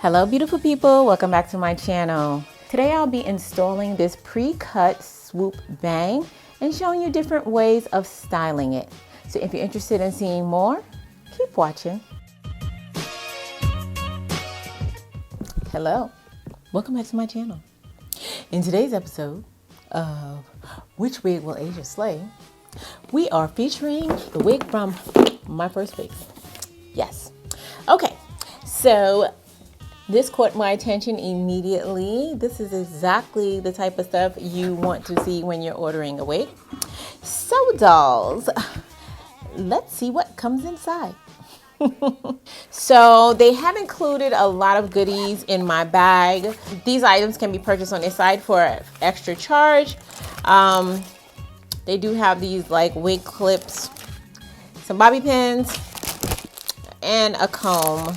Hello beautiful people, welcome back to my channel. Today I'll be installing this pre-cut swoop bang and showing you different ways of styling it. So if you're interested in seeing more, keep watching. Hello, welcome back to my channel. In today's episode of Which Wig Will Asia Slay, we are featuring the wig from MyFirstWig. Yes. Okay, so this caught my attention immediately. This is exactly the type of stuff you want to see when you're ordering a wig. So dolls, let's see what comes inside. So they have included a lot of goodies in my bag. These items can be purchased on their site for extra charge. They do have these like wig clips, some bobby pins, and a comb.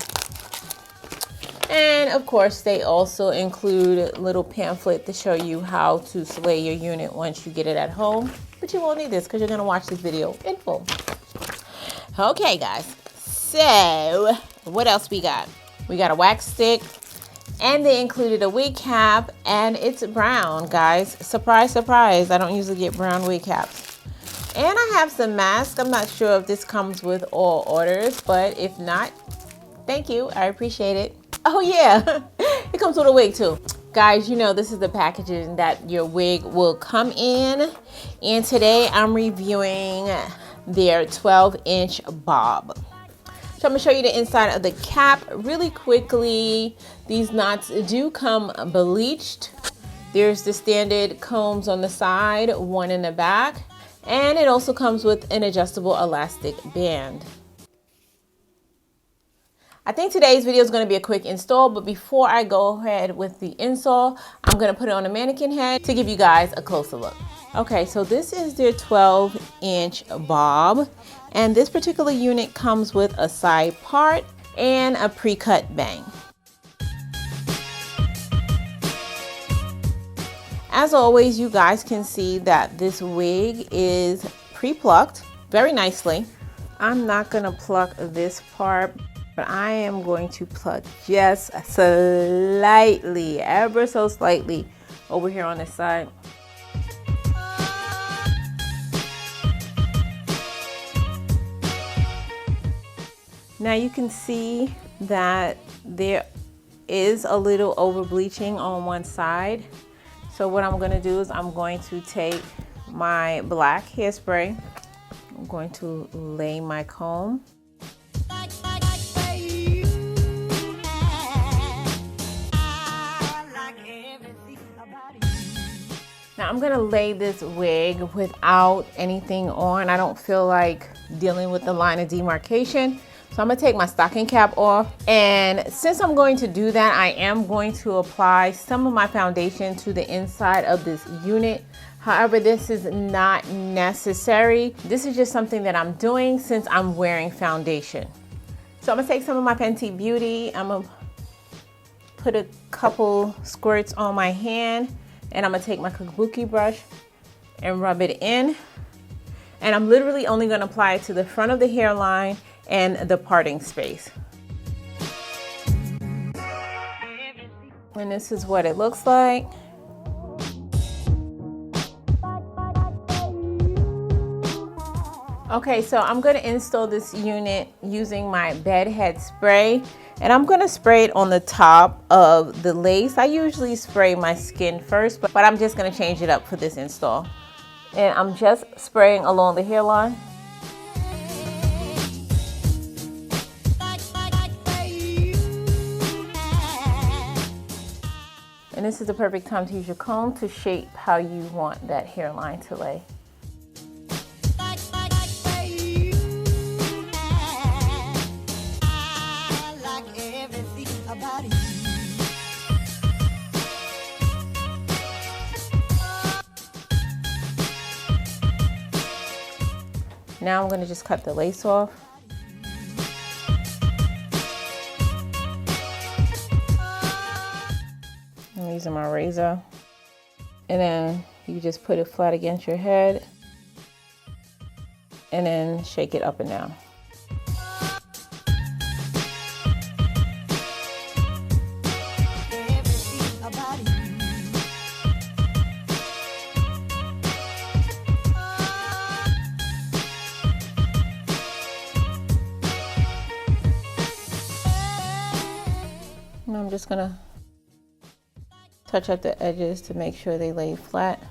And of course they also include a little pamphlet to show you how to slay your unit once you get it at home. But you won't need this because you're going to watch this video in full. Okay guys, so what else we got? We got a wax stick, and they included a wig cap, and it's brown, guys. Surprise, surprise, I don't usually get brown wig caps. And I have some masks. I'm not sure if this comes with all orders, but if not, thank you, I appreciate it. Oh yeah, it comes with a wig too. Guys, you know this is the packaging that your wig will come in. And today I'm reviewing their 12-inch bob. So I'm gonna show you the inside of the cap really quickly. These knots do come bleached. There's the standard combs on the side, one in the back. And it also comes with an adjustable elastic band. I think today's video is going to be a quick install, but before I go ahead with the install, I'm going to put it on a mannequin head to give you guys a closer look. Okay, so this is their 12-inch bob, and this particular unit comes with a side part and a pre-cut bang. As always, you guys can see that this wig is pre-plucked very nicely. I'm not going to pluck this part, but I am going to pluck just slightly, ever so slightly, over here on this side. Now you can see that there is a little over bleaching on one side. So what I'm going to do is I'm going to take my black hairspray. I'm going to lay my comb. Now I'm gonna lay this wig without anything on. I don't feel like dealing with the line of demarcation. So I'm gonna take my stocking cap off. And since I'm going to do that, I am going to apply some of my foundation to the inside of this unit. However, this is not necessary. This is just something that I'm doing since I'm wearing foundation. So I'm gonna take some of my Fenty Beauty. I'm gonna put a couple squirts on my hand. And I'm gonna take my kabuki brush and rub it in. And I'm literally only gonna apply it to the front of the hairline and the parting space. And this is what it looks like. Okay, so I'm gonna install this unit using my bed head spray. And I'm gonna spray it on the top of the lace. I usually spray my skin first, but I'm just gonna change it up for this install. And I'm just spraying along the hairline. And this is the perfect time to use your comb to shape how you want that hairline to lay. Now I'm going to just cut the lace off. I'm using my razor. And then you just put it flat against your head and then shake it up and down. I'm just gonna touch up the edges to make sure they lay flat.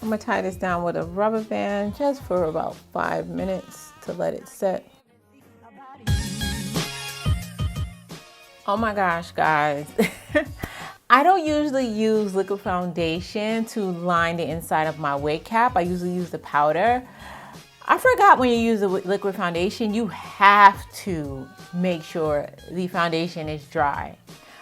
I'm gonna tie this down with a rubber band just for about 5 minutes to let it set. Oh my gosh, guys. I don't usually use liquid foundation to line the inside of my wig cap. I usually use the powder. I forgot when you use the liquid foundation, you have to make sure the foundation is dry.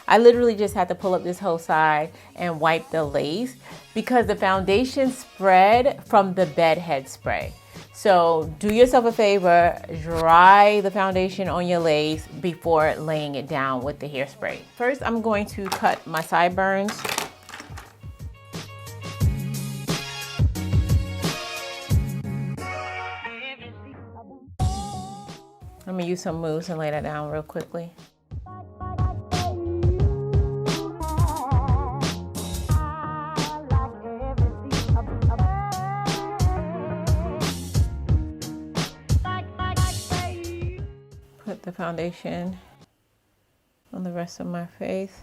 I literally just had to pull up this whole side and wipe the lace because the foundation spread from the bed head spray. So do yourself a favor, dry the foundation on your lace before laying it down with the hairspray. First, I'm going to cut my sideburns. I'm gonna use some mousse and lay that down real quickly. Put the foundation on the rest of my face.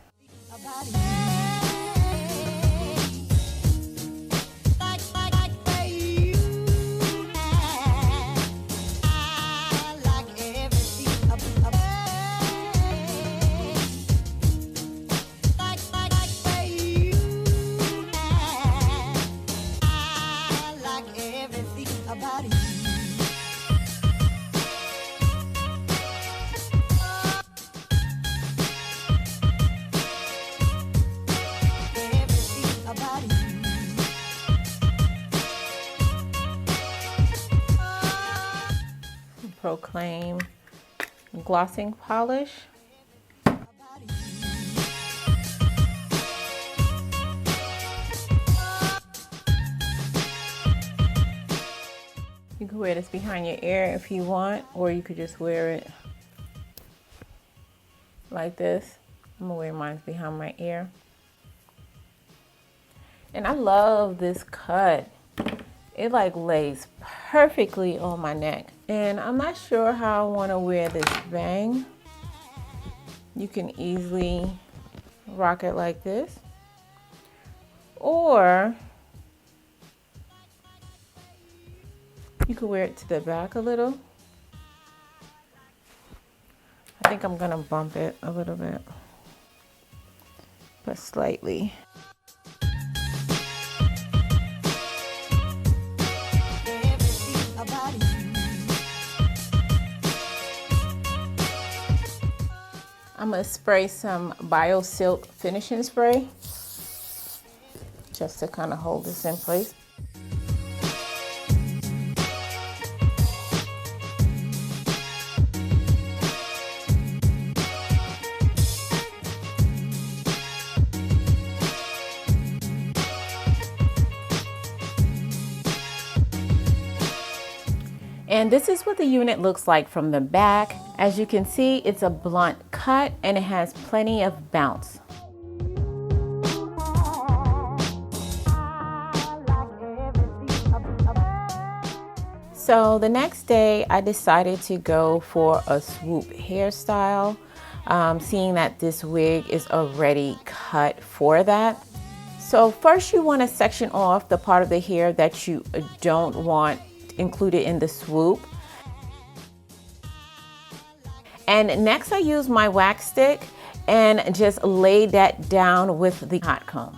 Proclaim glossing polish. You can wear this behind your ear if you want, or you could just wear it like this. I'm gonna wear mine behind my ear. And I love this cut. It like lays perfectly on my neck. And I'm not sure how I want to wear this bang. You can easily rock it like this. Or you could wear it to the back a little. I think I'm gonna bump it a little bit, but slightly. I'm gonna spray some Bio Silk finishing spray just to kind of hold this in place. And this is what the unit looks like from the back. As you can see, it's a blunt cut and it has plenty of bounce. So the next day I decided to go for a swoop hairstyle, seeing that this wig is already cut for that. So first you want to section off the part of the hair that you don't want included in the swoop. And next I use my wax stick and just lay that down with the hot comb.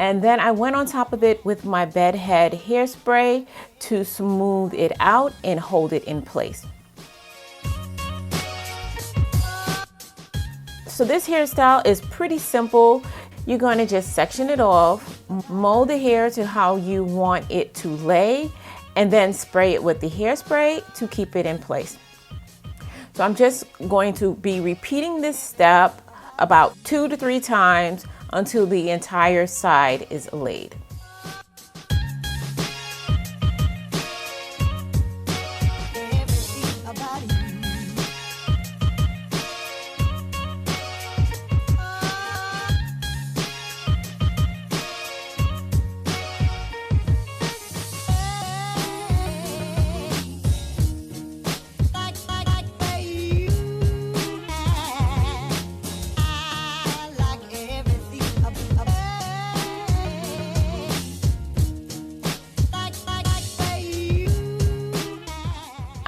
And then I went on top of it with my bed head hairspray to smooth it out and hold it in place. So this hairstyle is pretty simple. You're going to just section it off, mold the hair to how you want it to lay, and then spray it with the hairspray to keep it in place. So I'm just going to be repeating this step about 2 to 3 times until the entire side is laid.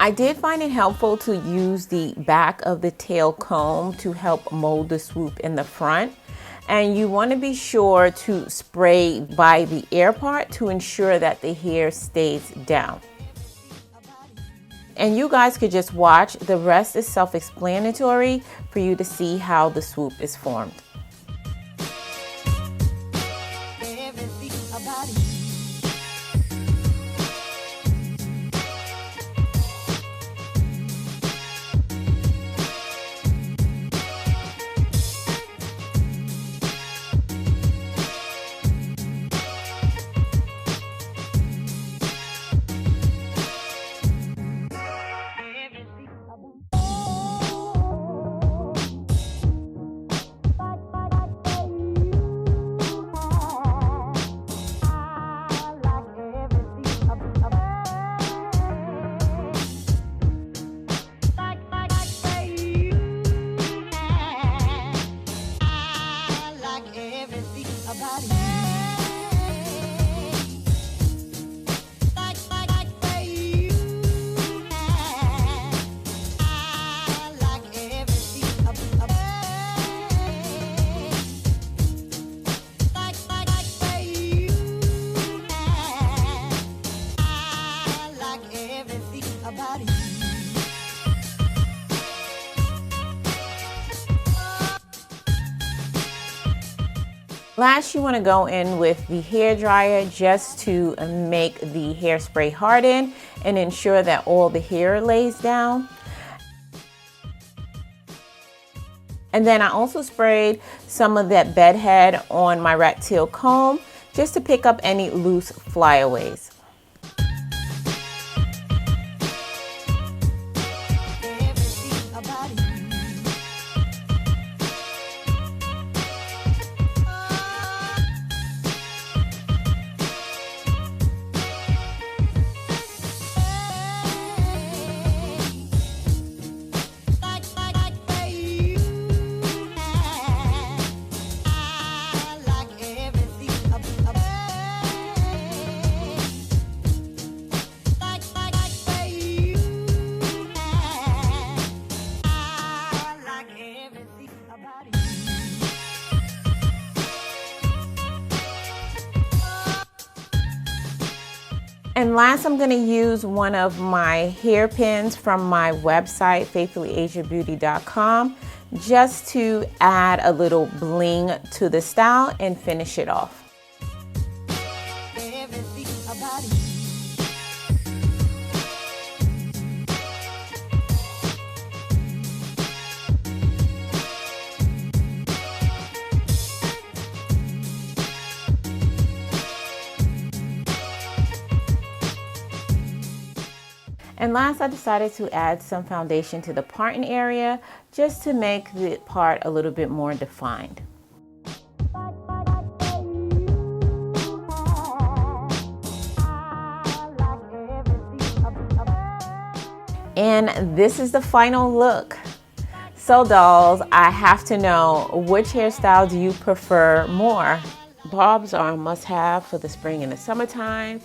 I did find it helpful to use the back of the tail comb to help mold the swoop in the front. And you want to be sure to spray by the air part to ensure that the hair stays down. And you guys could just watch. The rest is self-explanatory for you to see how the swoop is formed. Last, you want to go in with the hair dryer just to make the hairspray harden and ensure that all the hair lays down. And then I also sprayed some of that bed head on my rat tail comb just to pick up any loose flyaways. And last, I'm going to use one of my hairpins from my website, faithfullyasiabeauty.com, just to add a little bling to the style and finish it off. And last, I decided to add some foundation to the parting area just to make the part a little bit more defined. And this is the final look. So dolls, I have to know, which hairstyle do you prefer more? Bobs are a must-have for the spring and the summertime.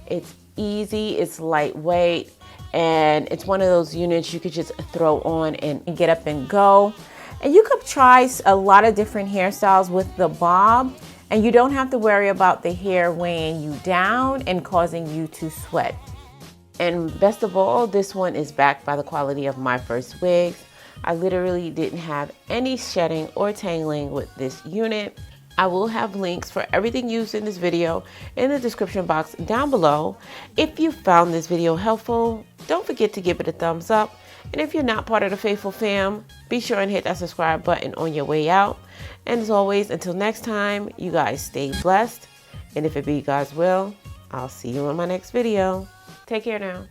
It's easy, it's lightweight, and it's one of those units you could just throw on and get up and go. And you could try a lot of different hairstyles with the bob, and you don't have to worry about the hair weighing you down and causing you to sweat. And best of all, this one is backed by the quality of MyFirstWigs. I literally didn't have any shedding or tangling with this unit. I will have links for everything used in this video in the description box down below. If you found this video helpful, don't forget to give it a thumbs up. And if you're not part of the Faithful fam, be sure and hit that subscribe button on your way out. And as always, until next time, you guys stay blessed. And if it be God's will, I'll see you in my next video. Take care now.